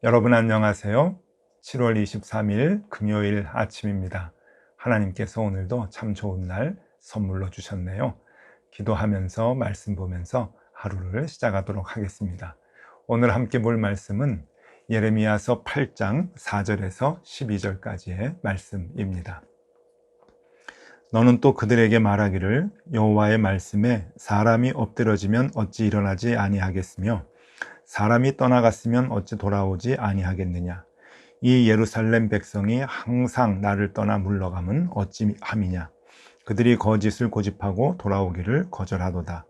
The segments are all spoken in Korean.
여러분 안녕하세요. 7월 23일 금요일 아침입니다. 하나님께서 오늘도 참 좋은 날 선물로 주셨네요. 기도하면서 말씀 보면서 하루를 시작하도록 하겠습니다. 오늘 함께 볼 말씀은 예레미야서 8장 4절에서 12절까지의 말씀입니다. 너는 또 그들에게 말하기를 여호와의 말씀에 사람이 엎드러지면 어찌 일어나지 아니하겠으며 사람이 떠나갔으면 어찌 돌아오지 아니하겠느냐. 이 예루살렘 백성이 항상 나를 떠나 물러감은 어찌 함이냐. 그들이 거짓을 고집하고 돌아오기를 거절하도다.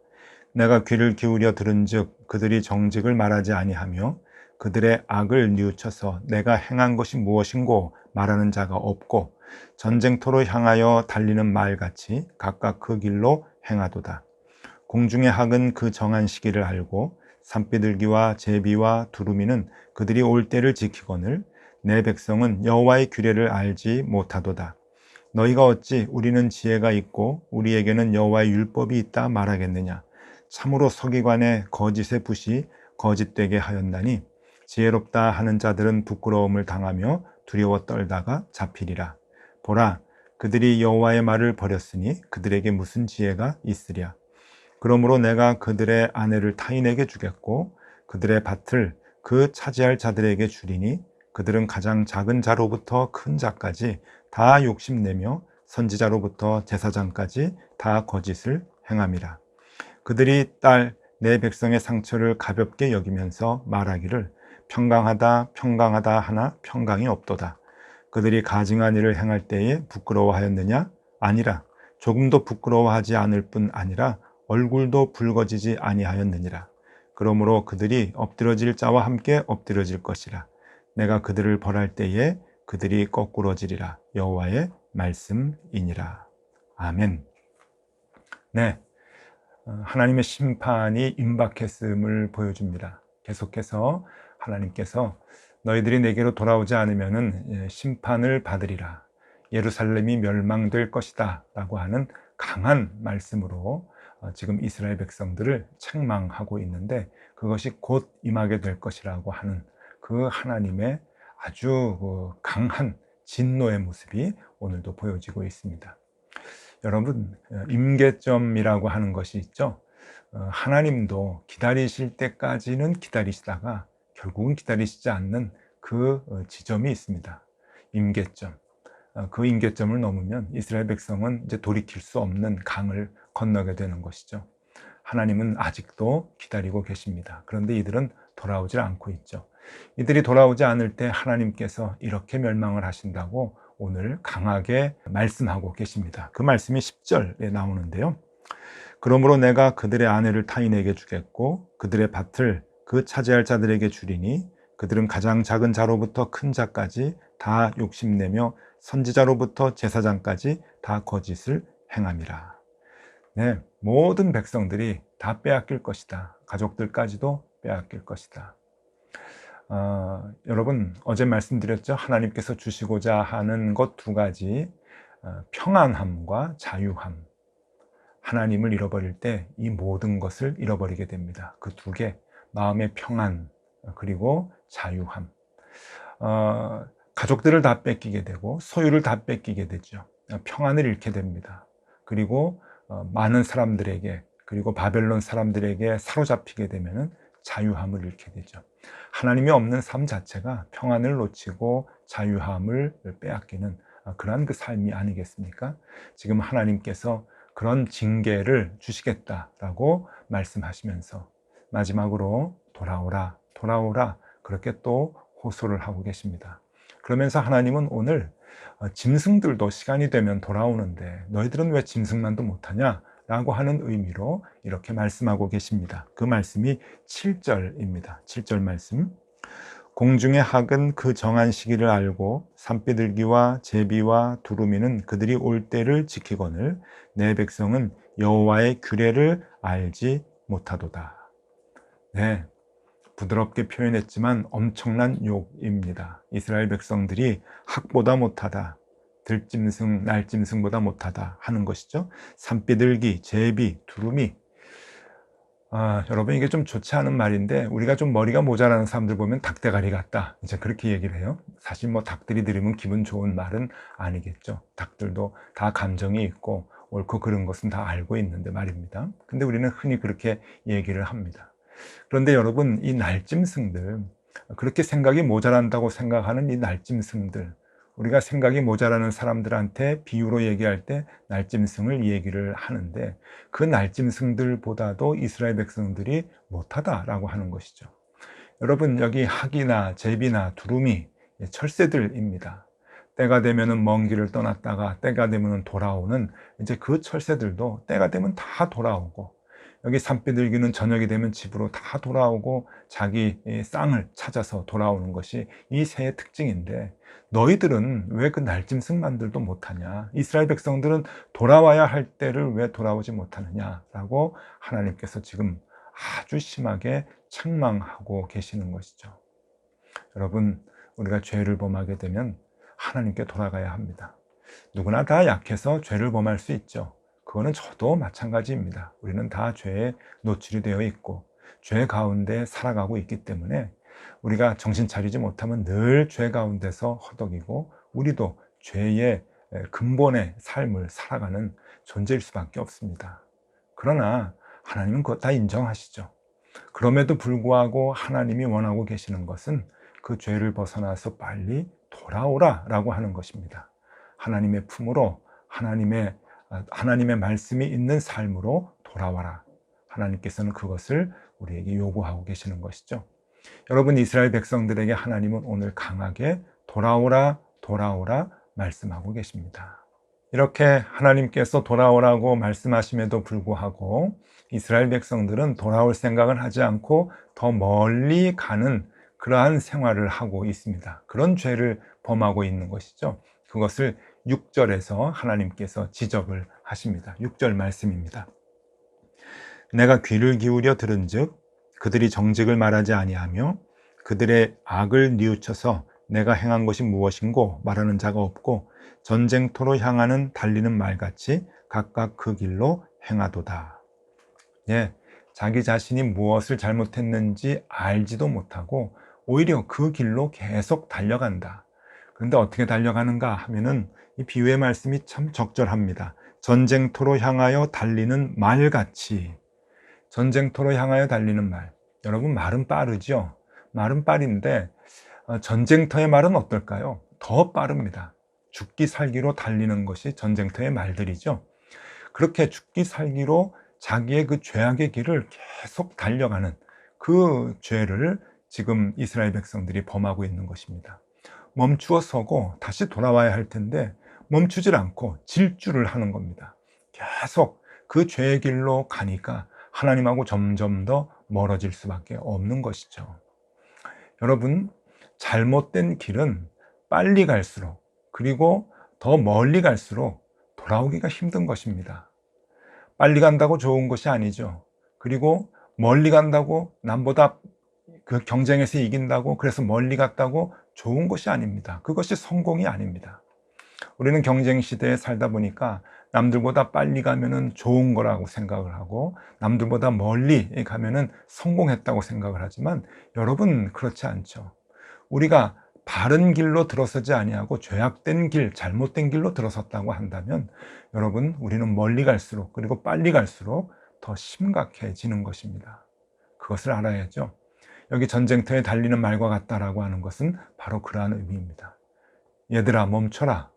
내가 귀를 기울여 들은즉 그들이 정직을 말하지 아니하며 그들의 악을 뉘우쳐서 내가 행한 것이 무엇인고 말하는 자가 없고 전쟁터로 향하여 달리는 말같이 각각 그 길로 행하도다. 공중의 학은 그 정한 시기를 알고 산비둘기와 제비와 두루미는 그들이 올 때를 지키거늘 내 백성은 여호와의 규례를 알지 못하도다. 너희가 어찌 우리는 지혜가 있고 우리에게는 여호와의 율법이 있다 말하겠느냐. 참으로 서기관의 거짓의 붓이 거짓되게 하였나니 지혜롭다 하는 자들은 부끄러움을 당하며 두려워 떨다가 잡히리라. 보라, 그들이 여호와의 말을 버렸으니 그들에게 무슨 지혜가 있으랴. 그러므로 내가 그들의 아내를 타인에게 주겠고 그들의 밭을 그 차지할 자들에게 주리니 그들은 가장 작은 자로부터 큰 자까지 다 욕심내며 선지자로부터 제사장까지 다 거짓을 행함이라. 그들이 딸 내 백성의 상처를 가볍게 여기면서 말하기를 평강하다 평강하다 하나 평강이 없도다. 그들이 가증한 일을 행할 때에 부끄러워하였느냐? 아니라 조금도 부끄러워하지 않을 뿐 아니라 얼굴도 붉어지지 아니하였느니라. 그러므로 그들이 엎드러질 자와 함께 엎드러질 것이라. 내가 그들을 벌할 때에 그들이 거꾸러지리라. 여호와의 말씀이니라. 아멘. 네, 하나님의 심판이 임박했음을 보여줍니다. 계속해서 하나님께서 너희들이 내게로 돌아오지 않으면 심판을 받으리라. 예루살렘이 멸망될 것이다 라고 하는 강한 말씀으로 지금 이스라엘 백성들을 책망하고 있는데 그것이 곧 임하게 될 것이라고 하는 그 하나님의 아주 강한 진노의 모습이 오늘도 보여지고 있습니다. 여러분, 임계점이라고 하는 것이 있죠. 하나님도 기다리실 때까지는 기다리시다가 결국은 기다리시지 않는 그 지점이 있습니다. 임계점. 그 임계점을 넘으면 이스라엘 백성은 이제 돌이킬 수 없는 강을 건너게 되는 것이죠. 하나님은 아직도 기다리고 계십니다. 그런데 이들은 돌아오질 않고 있죠. 이들이 돌아오지 않을 때 하나님께서 이렇게 멸망을 하신다고 오늘 강하게 말씀하고 계십니다. 그 말씀이 10절에 나오는데요. 그러므로 내가 그들의 아내를 타인에게 주겠고 그들의 밭을 그 차지할 자들에게 주리니 그들은 가장 작은 자로부터 큰 자까지 다 욕심내며 선지자로부터 제사장까지 다 거짓을 행함이라. 네, 모든 백성들이 다 빼앗길 것이다. 가족들까지도 빼앗길 것이다. 여러분, 어제 말씀드렸죠. 하나님께서 주시고자 하는 것 두 가지, 평안함과 자유함. 하나님을 잃어버릴 때 이 모든 것을 잃어버리게 됩니다. 그 두 개, 마음의 평안 그리고 자유함. 가족들을 다 뺏기게 되고 소유를 다 뺏기게 되죠. 평안을 잃게 됩니다. 그리고 많은 사람들에게 그리고 바벨론 사람들에게 사로잡히게 되면 자유함을 잃게 되죠. 하나님이 없는 삶 자체가 평안을 놓치고 자유함을 빼앗기는 그러한 그 삶이 아니겠습니까? 지금 하나님께서 그런 징계를 주시겠다라고 말씀하시면서 마지막으로 돌아오라, 돌아오라 그렇게 또 호소를 하고 계십니다. 그러면서 하나님은 오늘 짐승들도 시간이 되면 돌아오는데 너희들은 왜 짐승만도 못하냐? 라고 하는 의미로 이렇게 말씀하고 계십니다. 그 말씀이 7절입니다. 7절 말씀. 공중의 학은 그 정한 시기를 알고 산비둘기와 제비와 두루미는 그들이 올 때를 지키거늘 내 백성은 여호와의 규례를 알지 못하도다. 네, 부드럽게 표현했지만 엄청난 욕입니다. 이스라엘 백성들이 학보다 못하다, 들짐승, 날짐승보다 못하다 하는 것이죠. 산비둘기, 제비, 두루미, 여러분 이게 좀 좋지 않은 말인데 우리가 좀 머리가 모자라는 사람들 보면 닭대가리 같다 이제 그렇게 얘기를 해요. 사실 뭐 닭들이 들으면 기분 좋은 말은 아니겠죠. 닭들도 다 감정이 있고 옳고 그른 것은 다 알고 있는데 말입니다. 근데 우리는 흔히 그렇게 얘기를 합니다. 그런데 여러분 이 날짐승들, 그렇게 생각이 모자란다고 생각하는 이 날짐승들, 우리가 생각이 모자라는 사람들한테 비유로 얘기할 때 날짐승을 얘기를 하는데 그 날짐승들보다도 이스라엘 백성들이 못하다라고 하는 것이죠. 여러분 여기 학이나 제비나 두루미, 철새들입니다. 때가 되면은 먼 길을 떠났다가 때가 되면은 돌아오는 이제 그 철새들도 때가 되면 다 돌아오고, 여기 산비둘기는 저녁이 되면 집으로 다 돌아오고 자기 쌍을 찾아서 돌아오는 것이 이 새의 특징인데, 너희들은 왜 그 날짐승만들도 못하냐, 이스라엘 백성들은 돌아와야 할 때를 왜 돌아오지 못하느냐라고 하나님께서 지금 아주 심하게 책망하고 계시는 것이죠. 여러분 우리가 죄를 범하게 되면 하나님께 돌아가야 합니다. 누구나 다 약해서 죄를 범할 수 있죠. 그거는 저도 마찬가지입니다. 우리는 다 죄에 노출이 되어 있고 죄 가운데 살아가고 있기 때문에 우리가 정신 차리지 못하면 늘 죄 가운데서 허덕이고 우리도 죄의 근본의 삶을 살아가는 존재일 수밖에 없습니다. 그러나 하나님은 그것 다 인정하시죠. 그럼에도 불구하고 하나님이 원하고 계시는 것은 그 죄를 벗어나서 빨리 돌아오라 라고 하는 것입니다. 하나님의 품으로, 하나님의 말씀이 있는 삶으로 돌아와라. 하나님께서는 그것을 우리에게 요구하고 계시는 것이죠. 여러분 이스라엘 백성들에게 하나님은 오늘 강하게 돌아오라 돌아오라 말씀하고 계십니다. 이렇게 하나님께서 돌아오라고 말씀하심에도 불구하고 이스라엘 백성들은 돌아올 생각을 하지 않고 더 멀리 가는 그러한 생활을 하고 있습니다. 그런 죄를 범하고 있는 것이죠. 그것을 6절에서 하나님께서 지적을 하십니다. 6절 말씀입니다. 내가 귀를 기울여 들은즉 그들이 정직을 말하지 아니하며 그들의 악을 뉘우쳐서 내가 행한 것이 무엇인고 말하는 자가 없고 전쟁터로 향하는 달리는 말같이 각각 그 길로 행하도다. 자기 자신이 무엇을 잘못했는지 알지도 못하고 오히려 그 길로 계속 달려간다. 그런데 어떻게 달려가는가 하면은 이 비유의 말씀이 참 적절합니다. 전쟁터로 향하여 달리는 말같이. 전쟁터로 향하여 달리는 말. 여러분 말은 빠르죠? 말은 빠른데 전쟁터의 말은 어떨까요? 더 빠릅니다. 죽기 살기로 달리는 것이 전쟁터의 말들이죠. 그렇게 죽기 살기로 자기의 그 죄악의 길을 계속 달려가는 그 죄를 지금 이스라엘 백성들이 범하고 있는 것입니다. 멈추어 서고 다시 돌아와야 할 텐데 멈추질 않고 질주를 하는 겁니다. 계속 그 죄의 길로 가니까 하나님하고 점점 더 멀어질 수밖에 없는 것이죠. 여러분 잘못된 길은 빨리 갈수록 그리고 더 멀리 갈수록 돌아오기가 힘든 것입니다. 빨리 간다고 좋은 것이 아니죠. 그리고 멀리 간다고 남보다 그 경쟁에서 이긴다고 그래서 멀리 갔다고 좋은 것이 아닙니다. 그것이 성공이 아닙니다. 우리는 경쟁 시대에 살다 보니까 남들보다 빨리 가면은 좋은 거라고 생각을 하고 남들보다 멀리 가면은 성공했다고 생각을 하지만 여러분 그렇지 않죠. 우리가 바른 길로 들어서지 아니하고 죄악된 길, 잘못된 길로 들어섰다고 한다면 여러분 우리는 멀리 갈수록 그리고 빨리 갈수록 더 심각해지는 것입니다. 그것을 알아야죠. 여기 전쟁터에 달리는 말과 같다라고 하는 것은 바로 그러한 의미입니다. 얘들아 멈춰라.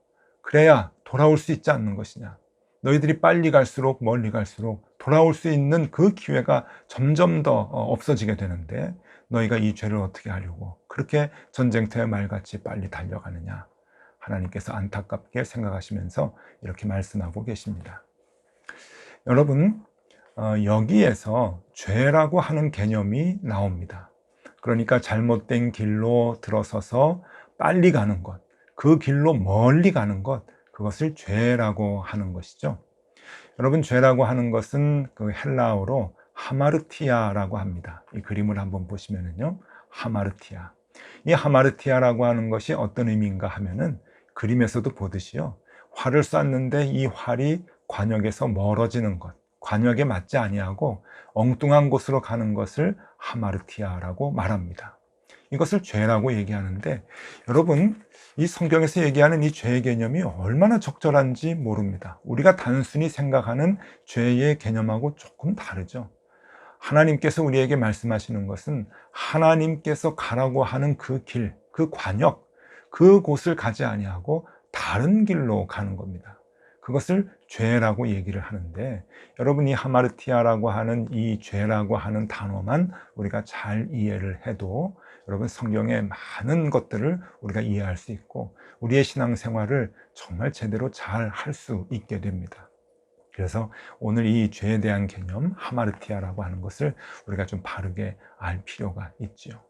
그래야 돌아올 수 있지 않는 것이냐. 너희들이 빨리 갈수록 멀리 갈수록 돌아올 수 있는 그 기회가 점점 더 없어지게 되는데 너희가 이 죄를 어떻게 하려고 그렇게 전쟁터의 말같이 빨리 달려가느냐. 하나님께서 안타깝게 생각하시면서 이렇게 말씀하고 계십니다. 여러분 여기에서 죄라고 하는 개념이 나옵니다. 그러니까 잘못된 길로 들어서서 빨리 가는 것, 그 길로 멀리 가는 것, 그것을 죄라고 하는 것이죠. 여러분 죄라고 하는 것은 그 헬라어로 하마르티아라고 합니다. 이 그림을 한번 보시면은요, 하마르티아. 이 하마르티아라고 하는 것이 어떤 의미인가 하면은 그림에서도 보듯이요, 활을 쐈는데 이 활이 관역에서 멀어지는 것, 관역에 맞지 아니하고 엉뚱한 곳으로 가는 것을 하마르티아라고 말합니다. 이것을 죄라고 얘기하는데, 여러분, 이 성경에서 얘기하는 이 죄의 개념이 얼마나 적절한지 모릅니다. 우리가 단순히 생각하는 죄의 개념하고 조금 다르죠. 하나님께서 우리에게 말씀하시는 것은 하나님께서 가라고 하는 그 길, 그 관역, 그곳을 가지 아니하고 다른 길로 가는 겁니다. 그것을 죄라고 얘기를 하는데, 여러분, 이 하마르티아라고 하는 이 죄라고 하는 단어만 우리가 잘 이해를 해도 여러분, 성경의 많은 것들을 우리가 이해할 수 있고 우리의 신앙생활을 정말 제대로 잘 할 수 있게 됩니다. 그래서 오늘 이 죄에 대한 개념, 하마르티아라고 하는 것을 우리가 좀 바르게 알 필요가 있죠.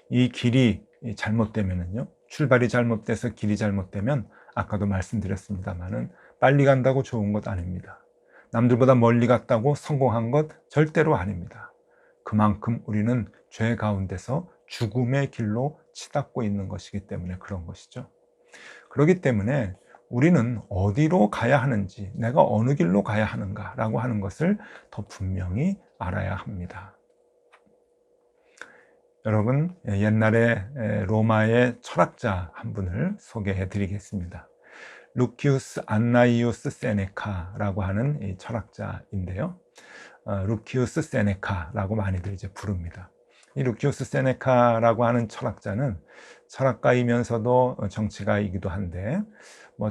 이 길이 잘못되면요, 출발이 잘못돼서 길이 잘못되면 아까도 말씀드렸습니다만은 빨리 간다고 좋은 것 아닙니다. 남들보다 멀리 갔다고 성공한 것 절대로 아닙니다. 그만큼 우리는 죄 가운데서 죽음의 길로 치닫고 있는 것이기 때문에 그런 것이죠. 그렇기 때문에 우리는 어디로 가야 하는지, 내가 어느 길로 가야 하는가라고 하는 것을 더 분명히 알아야 합니다. 여러분, 옛날에 로마의 철학자 한 분을 소개해 드리겠습니다. 루키우스 안나이우스 세네카라고 하는 이 철학자인데요. 루키우스 세네카라고 많이들 이제 부릅니다. 이 루키우스 세네카라고 하는 철학자는 철학가이면서도 정치가이기도 한데,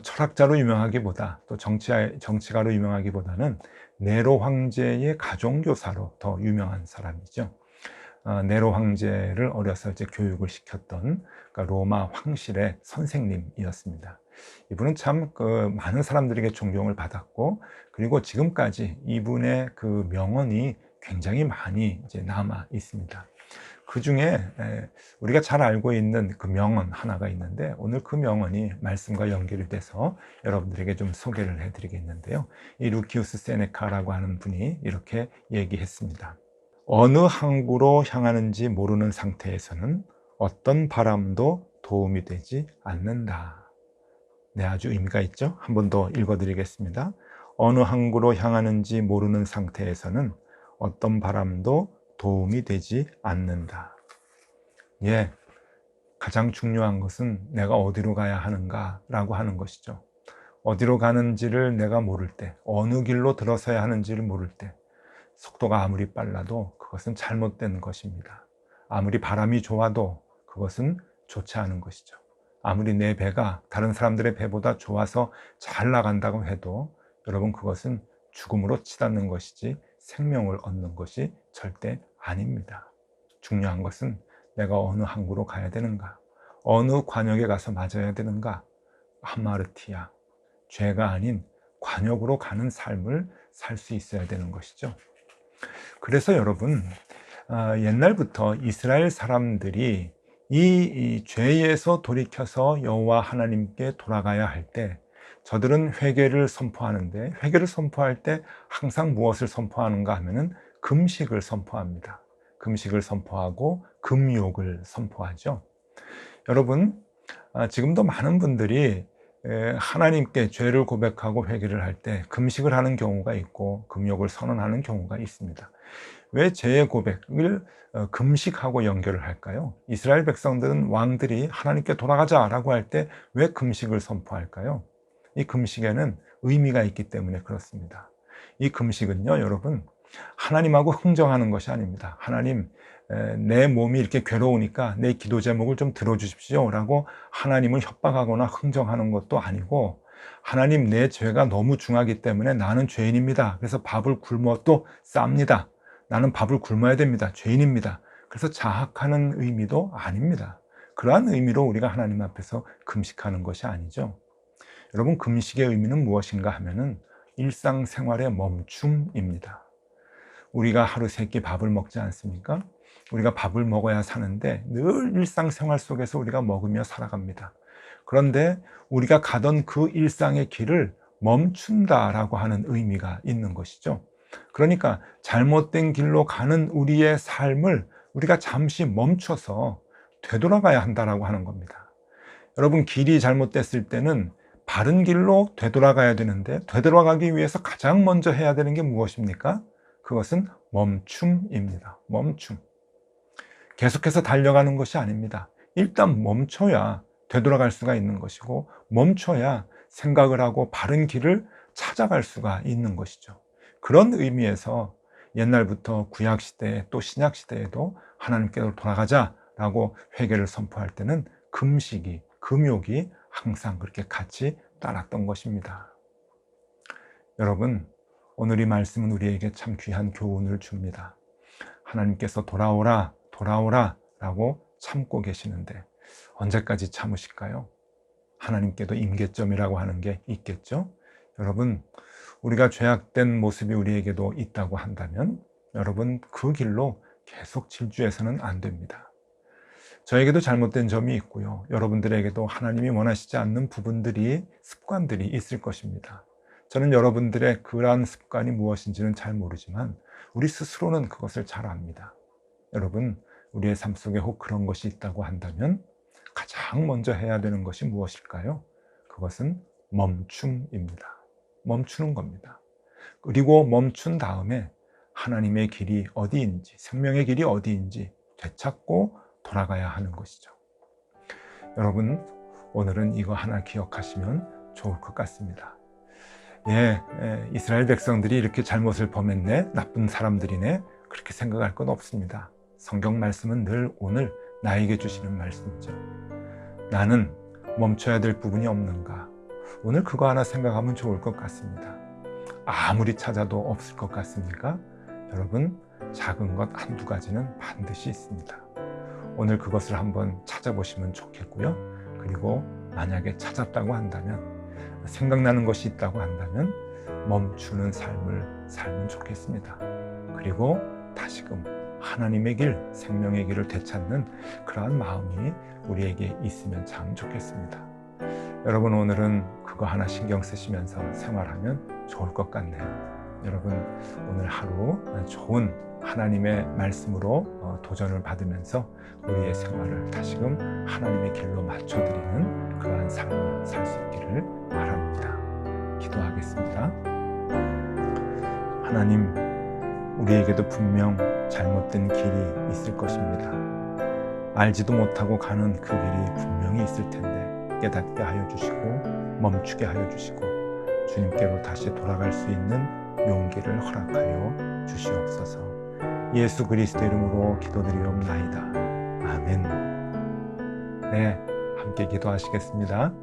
철학자로 유명하기보다 또 정치가로 유명하기보다는 네로 황제의 가정교사로 더 유명한 사람이죠. 네로 황제를 어려서 이제 교육을 시켰던, 그러니까 로마 황실의 선생님이었습니다. 이분은 참 많은 사람들에게 존경을 받았고, 그리고 지금까지 이분의 그 명언이 굉장히 많이 이제 남아 있습니다. 그 중에 우리가 잘 알고 있는 그 명언 하나가 있는데, 오늘 그 명언이 말씀과 연결이 돼서 여러분들에게 좀 소개를 해드리겠는데요. 이 루키우스 세네카라고 하는 분이 이렇게 얘기했습니다. 어느 항구로 향하는지 모르는 상태에서는 어떤 바람도 도움이 되지 않는다. 네, 아주 의미가 있죠? 한 번 더 읽어드리겠습니다. 어느 항구로 향하는지 모르는 상태에서는 어떤 바람도 도움이 되지 않는다. 예, 가장 중요한 것은 내가 어디로 가야 하는가라고 하는 것이죠. 어디로 가는지를 내가 모를 때, 어느 길로 들어서야 하는지를 모를 때, 속도가 아무리 빨라도 그것은 잘못된 것입니다. 아무리 바람이 좋아도 그것은 좋지 않은 것이죠. 아무리 내 배가 다른 사람들의 배보다 좋아서 잘 나간다고 해도 여러분, 그것은 죽음으로 치닫는 것이지 생명을 얻는 것이 절대 아닙니다. 중요한 것은 내가 어느 항구로 가야 되는가, 어느 관역에 가서 맞아야 되는가, 하마르티아, 죄가 아닌 관역으로 가는 삶을 살 수 있어야 되는 것이죠. 그래서 여러분, 옛날부터 이스라엘 사람들이 이 죄에서 돌이켜서 여호와 하나님께 돌아가야 할 때, 저들은 회개를 선포하는데, 회개를 선포할 때 항상 무엇을 선포하는가 하면은 금식을 선포합니다. 금식을 선포하고 금욕을 선포하죠. 여러분, 지금도 많은 분들이 하나님께 죄를 고백하고 회개를 할 때 금식을 하는 경우가 있고 금욕을 선언하는 경우가 있습니다. 왜 죄의 고백을 금식하고 연결을 할까요? 이스라엘 백성들은, 왕들이 하나님께 돌아가자라고 할 때 왜 금식을 선포할까요? 이 금식에는 의미가 있기 때문에 그렇습니다. 이 금식은요, 여러분, 하나님하고 흥정하는 것이 아닙니다. 하나님, 내 몸이 이렇게 괴로우니까 내 기도 제목을 좀 들어주십시오 라고 하나님을 협박하거나 흥정하는 것도 아니고, 하나님, 내 죄가 너무 중하기 때문에 나는 죄인입니다. 그래서 밥을 굶어도 쌉니다. 나는 밥을 굶어야 됩니다. 죄인입니다. 그래서 자학하는 의미도 아닙니다. 그러한 의미로 우리가 하나님 앞에서 금식하는 것이 아니죠. 여러분, 금식의 의미는 무엇인가 하면은 일상생활의 멈춤입니다. 우리가 하루 세 끼 밥을 먹지 않습니까? 우리가 밥을 먹어야 사는데 늘 일상생활 속에서 우리가 먹으며 살아갑니다. 그런데 우리가 가던 그 일상의 길을 멈춘다라고 하는 의미가 있는 것이죠. 그러니까 잘못된 길로 가는 우리의 삶을 우리가 잠시 멈춰서 되돌아가야 한다라고 하는 겁니다. 여러분, 길이 잘못됐을 때는 바른 길로 되돌아가야 되는데 되돌아가기 위해서 가장 먼저 해야 되는 게 무엇입니까? 그것은 멈춤입니다. 멈춤. 계속해서 달려가는 것이 아닙니다. 일단 멈춰야 되돌아갈 수가 있는 것이고 멈춰야 생각을 하고 바른 길을 찾아갈 수가 있는 것이죠. 그런 의미에서 옛날부터 구약시대에 또 신약시대에도 하나님께로 돌아가자라고 회개를 선포할 때는 금식이, 금욕이 항상 그렇게 같이 따랐던 것입니다. 여러분, 오늘 이 말씀은 우리에게 참 귀한 교훈을 줍니다. 하나님께서 돌아오라, 돌아오라 라고 참고 계시는데 언제까지 참으실까요? 하나님께도 임계점이라고 하는 게 있겠죠? 여러분, 우리가 죄악된 모습이 우리에게도 있다고 한다면 여러분, 그 길로 계속 질주해서는 안 됩니다. 저에게도 잘못된 점이 있고요. 여러분들에게도 하나님이 원하시지 않는 부분들이, 습관들이 있을 것입니다. 저는 여러분들의 그러한 습관이 무엇인지는 잘 모르지만 우리 스스로는 그것을 잘 압니다. 여러분, 우리의 삶 속에 혹 그런 것이 있다고 한다면 가장 먼저 해야 되는 것이 무엇일까요? 그것은 멈춤입니다. 멈추는 겁니다. 그리고 멈춘 다음에 하나님의 길이 어디인지, 생명의 길이 어디인지 되찾고 돌아가야 하는 것이죠. 여러분, 오늘은 이거 하나 기억하시면 좋을 것 같습니다. 이스라엘 백성들이 이렇게 잘못을 범했네, 나쁜 사람들이네, 그렇게 생각할 건 없습니다. 성경 말씀은 늘 오늘 나에게 주시는 말씀이죠. 나는 멈춰야 될 부분이 없는가? 오늘 그거 하나 생각하면 좋을 것 같습니다. 아무리 찾아도 없을 것 같습니까? 여러분, 작은 것 한두 가지는 반드시 있습니다. 오늘 그것을 한번 찾아보시면 좋겠고요. 그리고 만약에 찾았다고 한다면, 생각나는 것이 있다고 한다면 멈추는 삶을 살면 좋겠습니다. 그리고 다시금 하나님의 길, 생명의 길을 되찾는 그러한 마음이 우리에게 있으면 참 좋겠습니다. 여러분, 오늘은 그거 하나 신경 쓰시면서 생활하면 좋을 것 같네요. 여러분, 오늘 하루 좋은 하나님의 말씀으로 도전을 받으면서 우리의 생활을 다시금 하나님의 길로 맞춰드리는 그러한 삶을 살 수 있기를 바랍니다. 기도하겠습니다. 하나님, 우리에게도 분명 잘못된 길이 있을 것입니다. 알지도 못하고 가는 그 길이 분명히 있을 텐데 깨닫게 하여 주시고 멈추게 하여 주시고 주님께로 다시 돌아갈 수 있는 용기를 허락하여 주시옵소서. 예수 그리스도 이름으로 기도드리옵나이다. 아멘. 네, 함께 기도하시겠습니다.